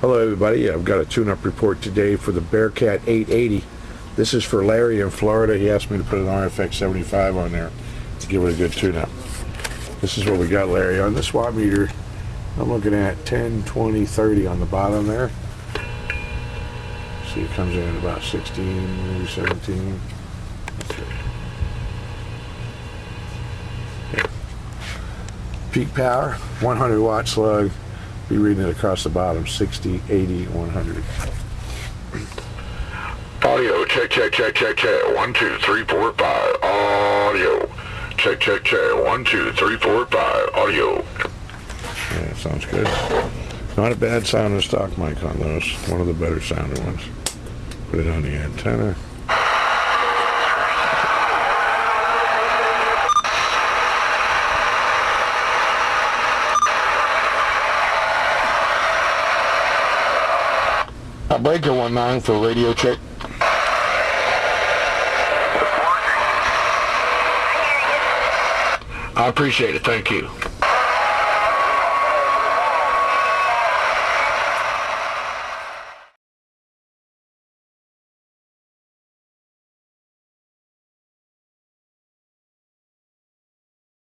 Hello everybody, I've got a tune-up report today for the Bearcat 880. This is for Larry in Florida. He asked me to put an RFX 75 on there to give it a good tune-up. This is what we got, Larry. On this watt meter, I'm looking at 10, 20, 30 on the bottom there. See, it comes in at about 16, maybe 17. Yeah. Peak power, 100 watt slug. Be reading it across the bottom, 60, 80, 100. Audio, check, 1, 2, 3, 4, 5. Audio, check, 1, 2, 3, 4, 5. Audio. Yeah, sounds good. Not a bad sounding stock mic on those. One of the better sounding ones. Put it on the antenna. Breaker 19 for radio check. I appreciate it. Thank you.